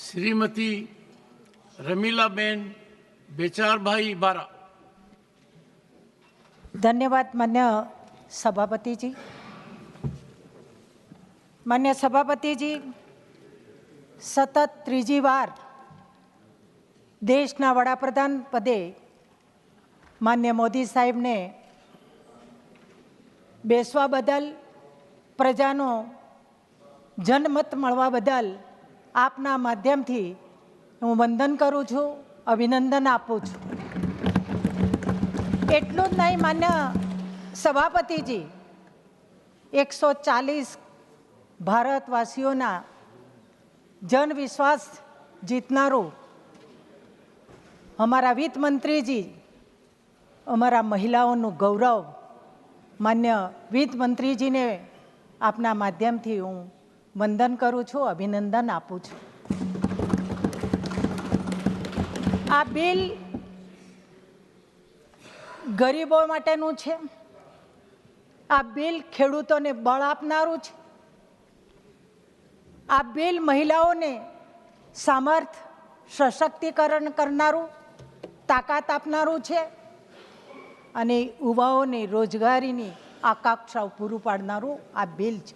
શ્રીમતી રમીલાબેન બેચારભાઈ બારા। ધન્યવાદ માન્ય સભાપતિજી। માન્ય સભાપતિજી, સતત ત્રીજી વાર દેશના વડાપ્રધાન પદે માન્ય મોદી સાહેબને બેસવા બદલ, પ્રજાનો જનમત મળવા બદલ આપના માધ્યમથી હું વંદન કરું છું, અભિનંદન આપું છું। એટલું જ નહીં માન્ય સભાપતિજી, 140 ભારતવાસીઓના જનવિશ્વાસ જીતનારું અમારા વિત્ત મંત્રીજી, અમારા મહિલાઓનું ગૌરવ, માન્ય વિત્ત મંત્રીજીને આપના માધ્યમથી હું વંદન કરું છું, અભિનંદન આપું છું। આ બિલ ગરીબો માટેનું છે, આ બિલ ખેડૂતોને બળ આપનારું છે, આ બિલ મહિલાઓને સામર્થ્ય, સશક્તિકરણ કરનારું, તાકાત આપનારું છે અને યુવાઓને રોજગારીની આકાંક્ષાઓ પૂરું પાડનારું આ બિલ છે।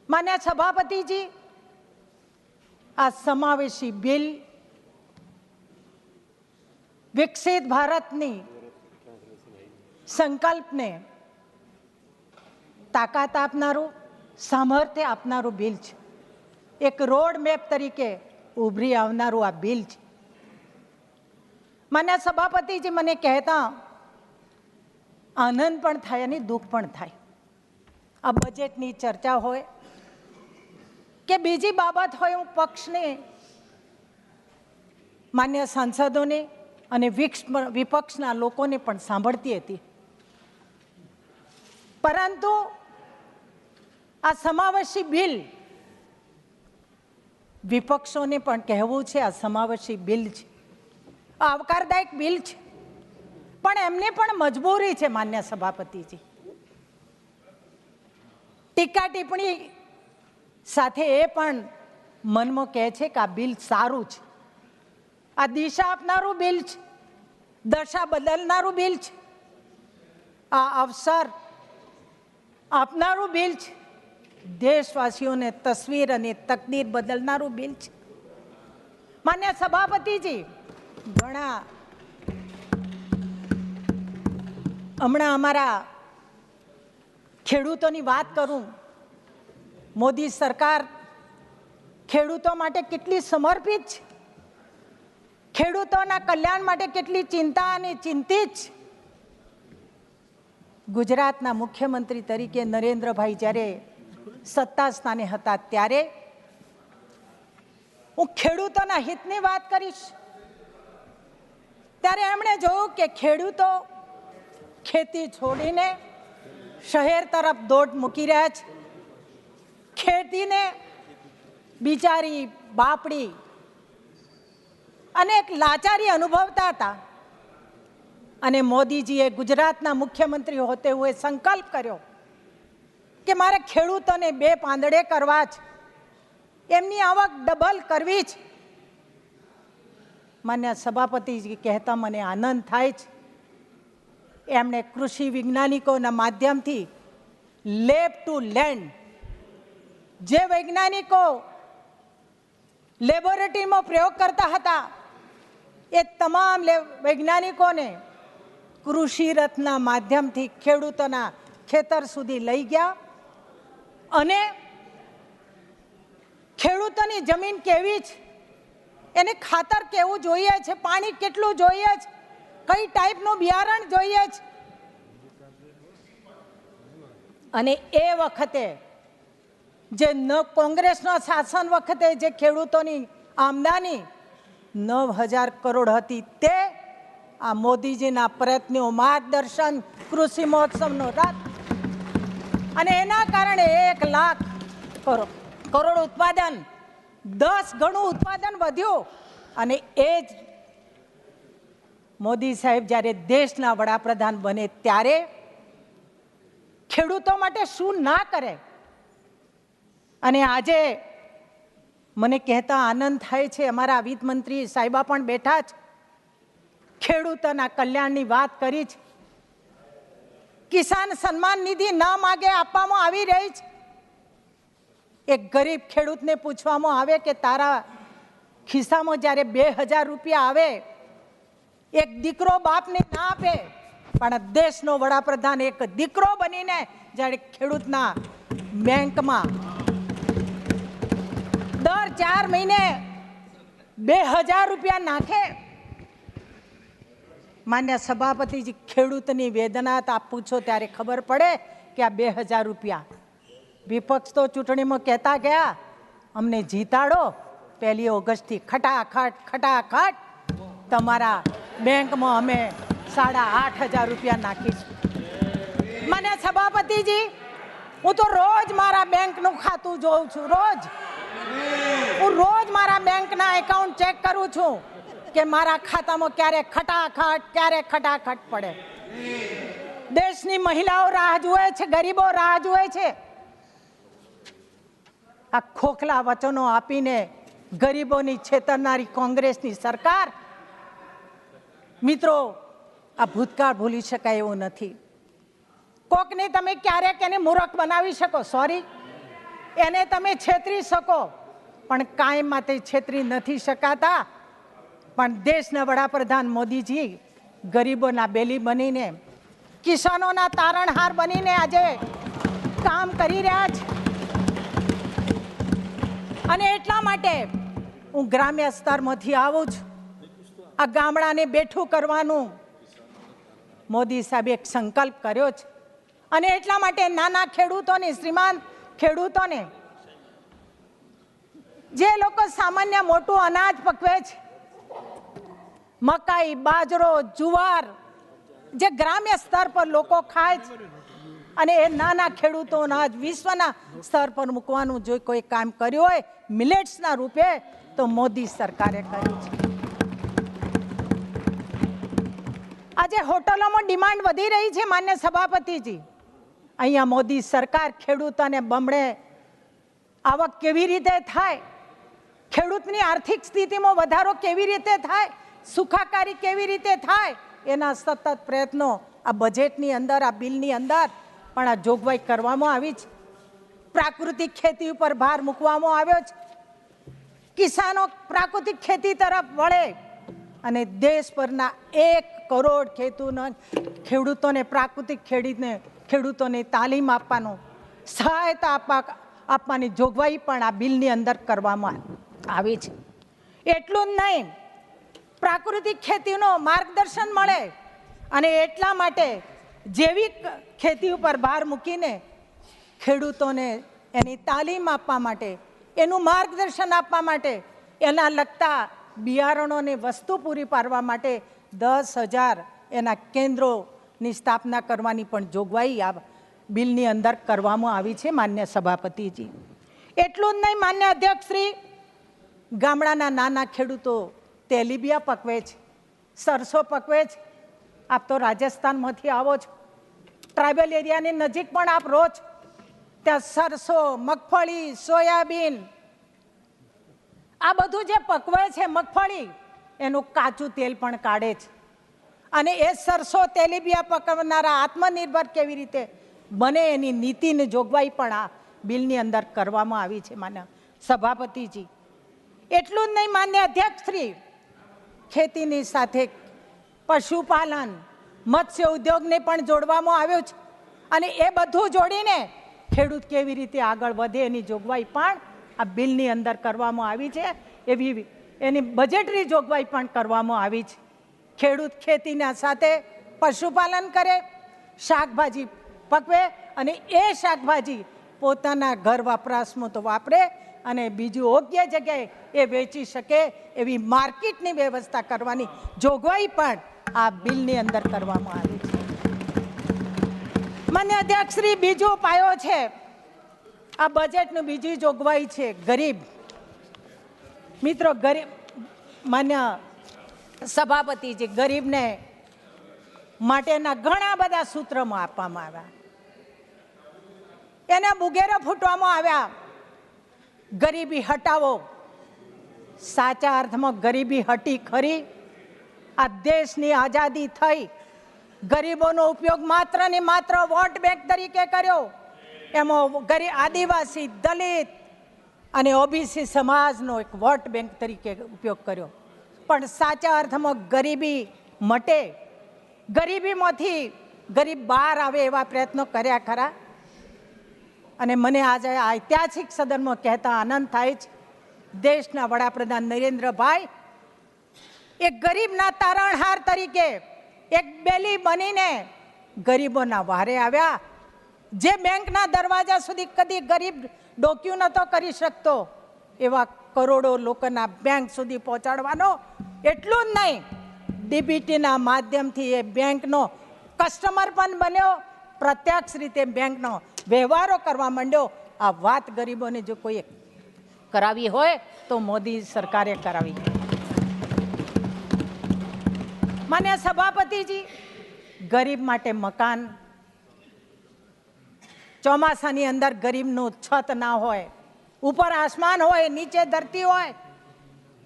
માન્ય સભાપતિજી, આ સમાવેશી બિલ વિકસિત ભારતની સંકલ્પને તાકાત આપનારું, સામર્થ્ય આપનારું બિલ છે। એક રોડ મેપ તરીકે ઉભરી આવનારું આ બિલ છે। માન્ય સભાપતિજી, મને કહેતા આનંદ પણ થાય અને દુઃખ પણ થાય। આ બજેટની ચર્ચા હોય કે બીજી બાબત હોય, હું પક્ષને, માન્ય સાંસદોને અને વિપક્ષના લોકોને પણ સાંભળતી હતી, પરંતુ આ સમાવેશી બિલ વિપક્ષોને પણ કહેવું છે, આ સમાવેશી બિલ છે, આવકારદાયક બિલ છે, પણ એમને પણ મજબૂરી છે। માન્ય સભાપતિજી, ટીકા ટિપ્પણી સાથે એ પણ મનમાં કહે છે કે આ બિલ સારું છે, આ દિશા આપનારું બિલ છે, દશા બદલનારું બિલ છે, આ અવસર આપનારું બિલ છે, દેશવાસીઓને તસવીર અને તકદીર બદલનારું બિલ છે। માન્ય સભાપતિજી, હમણાં અમારા ખેડૂતોની વાત કરું, મોદી સરકાર ખેડૂતો માટે કેટલી સમર્પિત છે, ખેડૂતોના કલ્યાણ માટે કેટલી ચિંતા અને ચિંતિત છે। ગુજરાતના મુખ્યમંત્રી તરીકે નરેન્દ્રભાઈ જ્યારે સત્તા સ્થાને હતા ત્યારે હું ખેડૂતોના હિતની વાત કરીશ, ત્યારે એમણે જોયું કે ખેડૂતો ખેતી છોડીને શહેર તરફ દોટ મૂકી રહ્યા છે, ખેતીને બિચારી બાપડી અને એક લાચારી અનુભવતા હતા અને મોદીજીએ ગુજરાતના મુખ્યમંત્રી હોતે હુએ સંકલ્પ કર્યો કે મારે ખેડૂતોને બે પાંદડે કરવા છે, એમની આવક ડબલ કરવી છે। માન્ય સભાપતિજી કહેતા મને આનંદ થાય છે, એમણે કૃષિ વૈજ્ઞાનિકોના માધ્યમથી લેબ ટુ લેન્ડ, જે વૈજ્ઞાનિકો લેબોરેટરીમાં પ્રયોગ કરતા હતા એ તમામ વૈજ્ઞાનિકોને કૃષિ રથના માધ્યમથી ખેડૂતોના ખેતર સુધી લઈ ગયા અને ખેડૂતોની જમીન કેવી છે, એને ખાતર કેવું જોઈએ છે, પાણી કેટલું જોઈએ છે, કઈ ટાઈપનું બિયારણ જોઈએ છે, અને એ વખતે જે કોંગ્રેસના શાસન વખતે જે ખેડૂતોની આમદની 9,000 કરોડ હતી, તે આ મોદીજીના પ્રયત્નો, માર્ગદર્શન, કૃષિ મહોત્સવનો રથ અને એના કારણે 1 લાખ કરોડ ઉત્પાદન, 10 ગણું ઉત્પાદન વધ્યું। અને એ જ મોદી સાહેબ જ્યારે દેશના વડાપ્રધાન બને ત્યારે ખેડૂતો માટે શું ના કરે। અને આજે મને કહેતા આનંદ થાય છે, અમારા વિત્ત મંત્રી સાહેબા પણ બેઠા જ ખેડૂતોના કલ્યાણની વાત કરી છે. કિસાન સન્માન નિધિ ન માગે આપવામાં આવી રહી છે. એક ગરીબ ખેડૂતને પૂછવામાં આવે કે તારા ખિસ્સામાં જ્યારે 2000 રૂપિયા આવે, એક દીકરો બાપને ના આપે, પણ દેશનો વડાપ્રધાન એક દીકરો બનીને જ્યારે ખેડૂતના બેંકમાં દર 4 મહિને 2000 રૂપિયા નાખે. માન્ય સભાપતિજી, ખેડૂતની વેદના આપ પૂછો ત્યારે ખબર પડે કે આ 2000 રૂપિયા. વિપક્ષ તો ચૂંટણીમાં કહેતા ગયા અમને જીતાડો, 1 ઓગસ્ટથી ખટાખટ તમારા બેંકમાં અમે 8500 રૂપિયા નાખીશું. મને સભાપતિજી, હું તો રોજ મારા બેંકનું ખાતું જોઉં છું. હું રોજ મારા બેંકના એકાઉન્ટ ચેક કરું છું કે મારા ખાતામાં ક્યારે ખટાખટ પડે. દેશની મહિલાઓ રાહ જુએ છે, ગરીબો રાહ જુએ છે. આ ખોખલા વચનો આપીને ગરીબોની છેતરનારી કોંગ્રેસની સરકાર, મિત્રો, આ ભૂતકાળ ભૂલી શકાય એવું નથી. કોકને તમે ક્યારેક એને મૂર્ખ બનાવી શકો, સોરી, એને તમે છેતરી શકો, પણ કાયમ માટે છેતરી નથી શકાતા. પણ દેશના વડાપ્રધાન મોદીજી ગરીબોના બેલી બનીને, કિસાનોના તારણહાર બનીને આજે કામ કરી રહ્યા છે. અને એટલા માટે હું ગ્રામ્ય સ્તરમાંથી આવું છું. આ ગામડાને બેઠું કરવાનું મોદી સાહેબે એક સંકલ્પ કર્યો છે. અને એટલા માટે નાના ખેડૂતોને, શ્રીમાન ખેડૂતોને, જે લોકો સામાન્ય મોટું અનાજ પકવે છે, મકાઈ, બાજરો, જુવાર, જે ગ્રામ્ય સ્તર પર લોકો ખાય છે, અને એ નાના ખેડૂતોના આજ વિશ્વના સ્તર પર મૂકવાનું જો કોઈ કામ કર્યું હોય મિલેટ્સના રૂપે, તો મોદી સરકારે કર્યું છે. આજે હોટલોમાં ડિમાન્ડ વધી રહી છે. માન્ય સભાપતિજી, અહીંયા મોદી સરકાર ખેડૂતોને બમણે આવક કેવી રીતે થાય, ખેડૂતની આર્થિક સ્થિતિમાં વધારો કેવી રીતે થાય, સુખાકારી કેવી રીતે થાય, એના સતત પ્રયત્નો આ બજેટની અંદર, આ બિલની અંદર પણ આ જોગવાઈ કરવામાં આવી છે. પ્રાકૃતિક ખેતી ઉપર ભાર મૂકવામાં આવ્યો છે. કિસાનો પ્રાકૃતિક ખેતી તરફ વળે અને દેશભરના 1 કરોડ ખેડૂતોને પ્રાકૃતિક ખેડૂતોને તાલીમ આપવાનો, સહાયતા આપવાની જોગવાઈ પણ આ બિલની અંદર કરવામાં આવી છે. એટલું જ નહીં, પ્રાકૃતિક ખેતીનો માર્ગદર્શન મળે અને એટલા માટે જૈવિક ખેતી ઉપર ભાર મૂકીને ખેડૂતોને એની તાલીમ આપવા માટે, એનું માર્ગદર્શન આપવા માટે, એના લગતા બિયારણોને વસ્તુ પૂરી પાડવા માટે 10,000 એના કેન્દ્રોની સ્થાપના કરવાની પણ જોગવાઈ આ બિલની અંદર કરવામાં આવી છે. માન્ય સભાપતિજી, એટલું જ નહીં, માન્ય અધ્યક્ષશ્રી, ગામડાના નાના ખેડૂતો તેલીબિયા પકવે છે, સરસો પકવે છે. આપ તો રાજસ્થાનમાંથી આવો છો, ટ્રાઇબલ એરિયાની નજીક પણ આપ રહો છો. ત્યાં સરસો, મગફળી, સોયાબીન, આ બધું જે પકવે છે, મગફળી, એનું કાચું તેલ પણ કાઢે છે. અને એ સરસો તેલીબિયા પકવનારા આત્મનિર્ભર કેવી રીતે બને એની નીતિની જોગવાઈ પણ આ બિલની અંદર કરવામાં આવી છે. માન્ય સભાપતિજી, એટલું જ નહીં, માન્ય અધ્યક્ષશ્રી, ખેતીની સાથે પશુપાલન, મત્સ્ય ઉદ્યોગને પણ જોડવામાં આવ્યો છે. અને એ બધું જોડીને ખેડૂત કેવી રીતે આગળ વધે એની જોગવાઈ પણ આ બિલની અંદર કરવામાં આવી છે. એવી એની બજેટરી જોગવાઈ પણ કરવામાં આવી છે. ખેડૂત ખેતીના સાથે પશુપાલન કરે, શાકભાજી પકવે અને એ શાકભાજી પોતાના ઘર વપરાશમાં તો વાપરે અને બીજું યોગ્ય જગ્યાએ એ વેચી શકે એવી માર્કેટની વ્યવસ્થા કરવાની જોગવાઈ પણ આ બિલની અંદર કરવામાં આવી છે. માન્ય અધ્યક્ષશ્રી, બીજો પાયો છે આ બજેટનું, બીજી જોગવાઈ છે ગરીબ. મિત્રો, ગરીબ, માન્ય સભાપતિજી, ગરીબને માટેના ઘણા બધા સૂત્રમાં આપવામાં આવ્યા, એના બુગેરો ફૂટવામાં આવ્યા. ગરીબી હટાવો, સાચા અર્થમાં ગરીબી હટી ખરી. આ દેશની આઝાદી થઈ, ગરીબોનો ઉપયોગ માત્ર ને માત્ર વોટ બેંક તરીકે કર્યો. એમાં આદિવાસી, દલિત અને ઓબીસી સમાજનો એક વોટ બેંક તરીકે ઉપયોગ કર્યો. પણ સાચા અર્થમાં ગરીબી મટે, ગરીબીમાંથી ગરીબ બહાર આવે એવા પ્રયત્નો કર્યા ખરા. અને મને આજે આ ઐતિહાસિક સદનમાં કહેતા આનંદ થાય છે, દેશના વડાપ્રધાન નરેન્દ્રભાઈ એક ગરીબના તારણહાર તરીકે એક બેલી બનીને ગરીબોના વારે આવ્યા. જે બેંકના દરવાજા સુધી કદી ગરીબ ડોક્યુ નહોતો કરી શકતો, એવા કરોડો લોકોના બેંક સુધી પહોંચાડવાનો. એટલું જ નહીં, ડીબીટીના માધ્યમથી એ બેંકનો કસ્ટમર પણ બન્યો, પ્રત્યક્ષ રીતે બેંકનો વ્યવહારો કરવા માંડ્યો. આ વાત ગરીબોને જો કોઈ કરાવી હોય તો મોદી સરકારે કરાવી. માન્ય સભાપતિજી, ગરીબ માટે મકાન, ચોમાસાની અંદર ગરીબનું છત ના હોય, ઉપર આસમાન હોય, નીચે ધરતી હોય,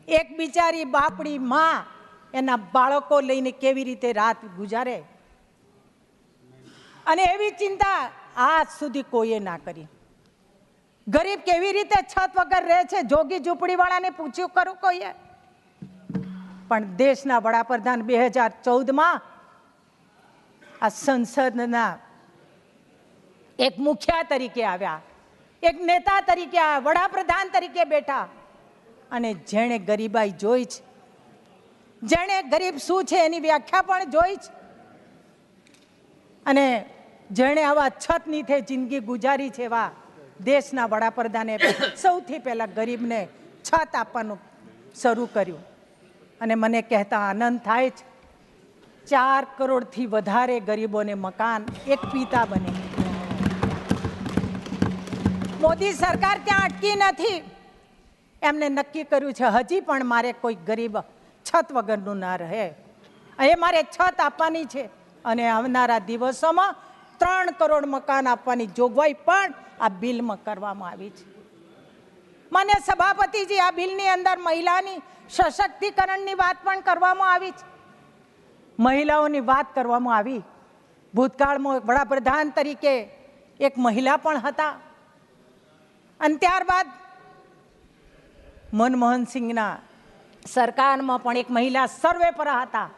એક બિચારી બાપડી માં એના બાળકો લઈને કેવી રીતે રાત ગુજારે, અને એવી ચિંતા આજ સુધી કોઈએ ના કરી. ગરીબ કેવી રીતે છત વગર રહે છે, જોગી ઝૂંપડીવાળાને પૂછ્યું કરું કોઈએ? પણ દેશના વડાપ્રધાન 2014માં આ સંસદના એક મુખિયા તરીકે આવ્યા, એક નેતા તરીકે આવ્યા, વડાપ્રધાન તરીકે બેઠા, અને જેણે ગરીબાઈ જોઈ છે, જેણે ગરીબ શું છે એની વ્યાખ્યા પણ જોઈ છે, અને જેણે આવા છત નીચે જિંદગી ગુજારી છે, એવા દેશના વડાપ્રધાને સૌથી પહેલા ગરીબને છત આપવાનું શરૂ કર્યું. અને મને કહેતા આનંદ થાય છે, 4 કરોડથી વધારે ગરીબોને મકાન એક પિતા બને. મોદી સરકાર ત્યાં અટકી નથી, એમને નક્કી કર્યું છે હજી પણ મારે કોઈ ગરીબ છત વગરનું ના રહે, એ મારે છત આપવાની છે. અને આવનારા દિવસોમાં 3 કરોડ મકાન આપવાની જોગવાઈ પણ આ બિલમાં કરવામાં આવી છે. માન્ય સભાપતિજી, આ બિલની અંદર મહિલાની સશક્તિકરણની વાત પણ કરવામાં આવી છે. મહિલાઓની વાત કરવામાં આવી. ભૂતકાળમાં વડાપ્રધાન તરીકે એક મહિલા પણ હતા, અને ત્યારબાદ મનમોહન સિંહના સરકારમાં પણ એક મહિલા સર્વેપરા હતા.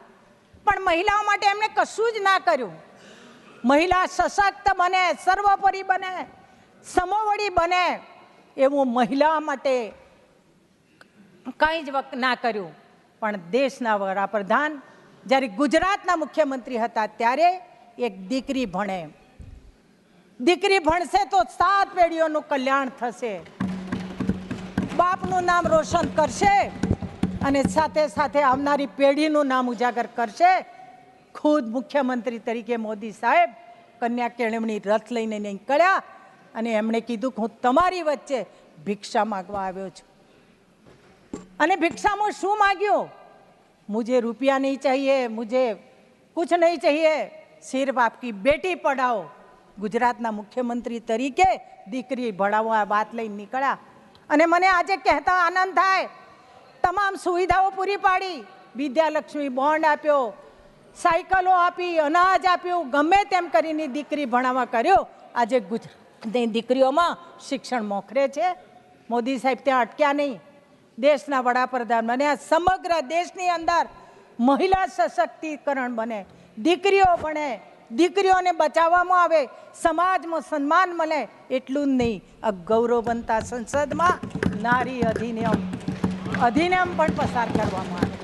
પણ મહિલાઓ માટે એમણે કશું જ ના કર્યું. મહિલા સશક્ત બને, સર્વોપરી બને, સમોવડી બને એવું મહિલા માટે કંઈ જ ના કર્યું. પણ દેશના વડાપ્રધાન જ્યારે ગુજરાતના મુખ્યમંત્રી હતા ત્યારે એક દીકરી ભણે, દીકરી ભણશે તો 7 પેઢીઓનું કલ્યાણ થશે, બાપનું નામ રોશન કરશે, અને સાથે સાથે આવનારી પેઢીનું નામ ઉજાગર કરશે. ખુદ મુખ્યમંત્રી તરીકે મોદી સાહેબ કન્યા કેળવણી રથ લઈને નીકળ્યા, અને એમણે કીધું કે હું તમારી વચ્ચે ભિક્ષા માગવા આવ્યો છું. અને ભિક્ષામાં શું માગ્યું? મુझे रुपया नहीं चाहिए, मुझे कुछ नहीं चाहिए, सिर्फ आपकी बेटी पढ़ाओ. ગુજરાતના મુખ્યમંત્રી તરીકે દીકરી ભણાવવા વાત લઈને નીકળ્યા. અને મને આજે કહેતા આનંદ થાય, તમામ સુવિધાઓ પૂરી પાડી, વિદ્યાલક્ષ્મી બોન્ડ આપ્યો, સાયકલો આપી, અનાજ આપ્યું, ગમે તેમ કરીને દીકરી ભણાવવા કર્યો. આજે ગુજરાતની દીકરીઓમાં શિક્ષણ મોખરે છે. મોદી સાહેબ ત્યાં અટક્યા નહીં. દેશના વડાપ્રધાન બને, સમગ્ર દેશની અંદર મહિલા સશક્તિકરણ બને, દીકરીઓ ભણે, દીકરીઓને બચાવવામાં આવે, સમાજમાં સન્માન મળે. એટલું જ નહીં, આ ગૌરવવંતા સંસદમાં નારી અધિનિયમ પણ પસાર કરવામાં આવે.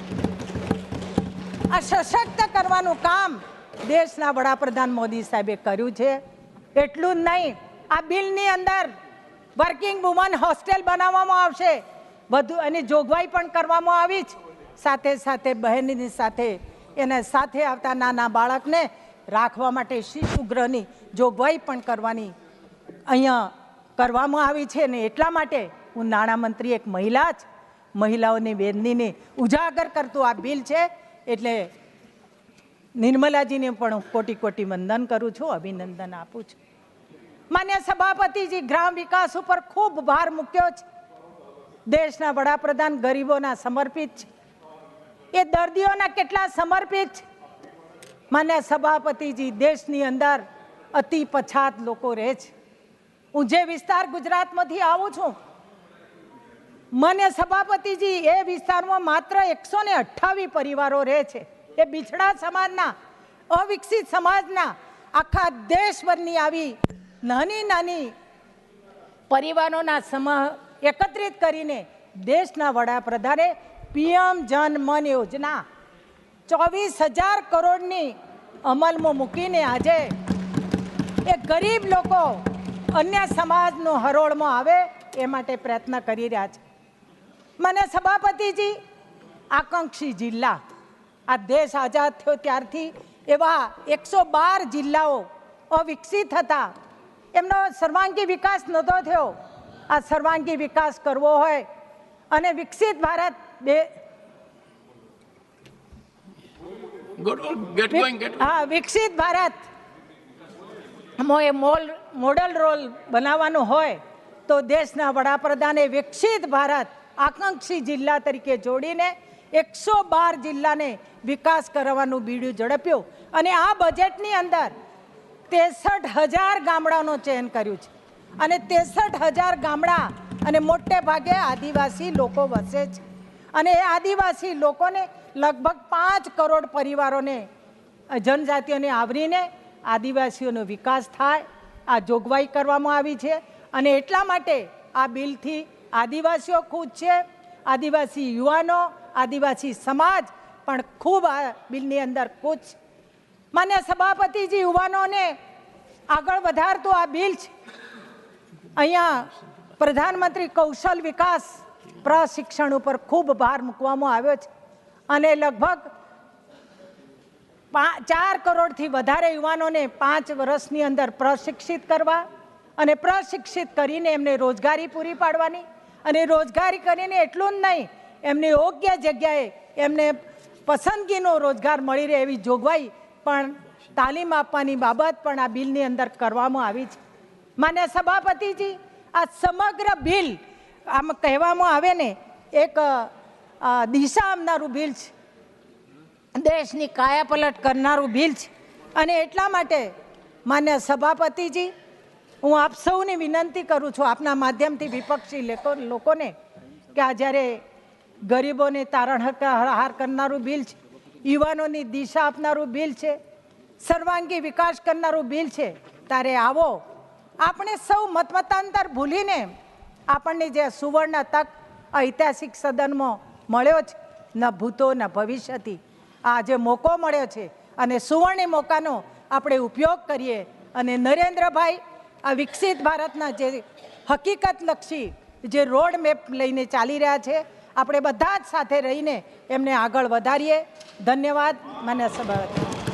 આ સશક્ત કરવાનું કામ દેશના વડાપ્રધાન મોદી સાહેબે કર્યું છે. એટલું જ નહીં, આ બિલની અંદર વર્કિંગ વુમન હોસ્ટેલ બનાવવામાં આવશે, બધું એની જોગવાઈ પણ કરવામાં આવી છે. સાથે સાથે બહેનની સાથે એને સાથે આવતા નાના બાળકને રાખવા માટે શિશુગૃહની જોગવાઈ પણ કરવાની અહીંયા કરવામાં આવી છે. ને એટલા માટે હું નાણામંત્રી એક મહિલા જ, મહિલાઓની વેદનીને ઉજાગર કરતું આ બિલ છે. એટલે નિર્મલાજીને પણ હું કોટી કોટી વંદન કરું છું, અભિનંદન આપું છું. માન્ય સભાપતિજી, ગ્રામ વિકાસ ઉપર ખૂબ ભાર મૂક્યો છે. દેશના વડાપ્રધાન ગરીબોના સમર્પિત છે, એ દર્દીઓના કેટલા સમર્પિત છે. માન્ય સભાપતિજી, દેશની અંદર અતિ પછાત લોકો રહે છે. હું જે વિસ્તાર ગુજરાતમાંથી આવું છું, માન્ય સભાપતિજી, એ વિસ્તારમાં માત્ર 128 પરિવારો રહે છે. એ બિછડા સમાજના, અવિકસિત સમાજના, આખા દેશભરની આવી નાની નાની પરિવારોના સમૂહ એકત્રિત કરીને દેશના વડાપ્રધાને પીએમ જન મન યોજના 24,000 કરોડની અમલમાં મૂકીને આજે એ ગરીબ લોકો અન્ય સમાજનો હરોળમાં આવે એ માટે પ્રયત્ન કરી રહ્યા છે. મને સભાપતિજી, આકાંક્ષી જિલ્લા, આ દેશ આઝાદ થયો ત્યારથી એવા 112 જિલ્લાઓ અવિકસિત હતા, એમનો સર્વાંગી વિકાસ નહોતો થયો. આ સર્વાંગી વિકાસ કરવો હોય અને વિકસિત ભારત વિકસિત ભારત મોડલ રોલ બનાવવાનું હોય તો દેશના વડાપ્રધાને વિકસિત ભારત આકાંક્ષી જિલ્લા તરીકે જોડીને 112 જિલ્લાને વિકાસ કરવાનું બીડું ઝડપ્યું અને આ બજેટની અંદર 63,000 ગામડાનું ચયન કર્યું છે. અને 63,000 ગામડા અને મોટે ભાગે આદિવાસી લોકો વસે છે. અને એ આદિવાસી લોકોને લગભગ 5 કરોડ પરિવારોને, જનજાતિઓને આવરીને આદિવાસીઓનો વિકાસ થાય, આ જોગવાઈ કરવામાં આવી છે. અને એટલા માટે આ બિલથી આદિવાસીઓ ખુશ છે, આદિવાસી યુવાનો, આદિવાસી સમાજ પણ ખૂબ આ બિલની અંદર ખુશ. માન્ય સભાપતિજી, યુવાનોને આગળ વધારતું આ બિલ છે. અહીંયા પ્રધાનમંત્રી કૌશલ વિકાસ પ્રશિક્ષણ ઉપર ખૂબ ભાર મૂકવામાં આવ્યો છે અને લગભગ 4 કરોડથી વધારે યુવાનોને 5 વર્ષની અંદર પ્રશિક્ષિત કરવા અને પ્રશિક્ષિત કરીને એમને રોજગારી પૂરી પાડવાની, અને રોજગારી કરીને એટલું જ નહીં, એમને યોગ્ય જગ્યાએ એમને પસંદગીનો રોજગાર મળી રહે એવી જોગવાઈ પણ, તાલીમ આપવાની બાબત પણ આ બિલની અંદર કરવામાં આવી છે. માન્ય સભાપતિજી, આ સમગ્ર બિલ આમ કહેવામાં આવે ને એક દિશા આપનારું બિલ છે, દેશની કાયાપલટ કરનારું બિલ છે. અને એટલા માટે માન્ય સભાપતિજી, હું આપ સૌને વિનંતી કરું છું, આપના માધ્યમથી વિપક્ષી લોકોને, કે આ જ્યારે ગરીબોને તારણહાર કરનારું બિલ છે, યુવાનોની દિશા આપનારું બિલ છે, સર્વાંગી વિકાસ કરનારું બિલ છે, ત્યારે આવો આપણે સૌ મતમતાંતર ભૂલીને આપણને જે સુવર્ણ તક ઐતિહાસિક સદનમાં મળ્યો છે, ન ભૂતો ન ભવિષ્યથી આ જે મોકો મળ્યો છે, અને સુવર્ણ મોકાનો આપણે ઉપયોગ કરીએ અને નરેન્દ્રભાઈ આ વિકસિત ભારતના જે હકીકતલક્ષી જે રોડ મેપ લઈને ચાલી રહ્યા છે, આપણે બધા જ સાથે રહીને એમને આગળ વધારીએ. ધન્યવાદ. માન્ય સભાપતિ.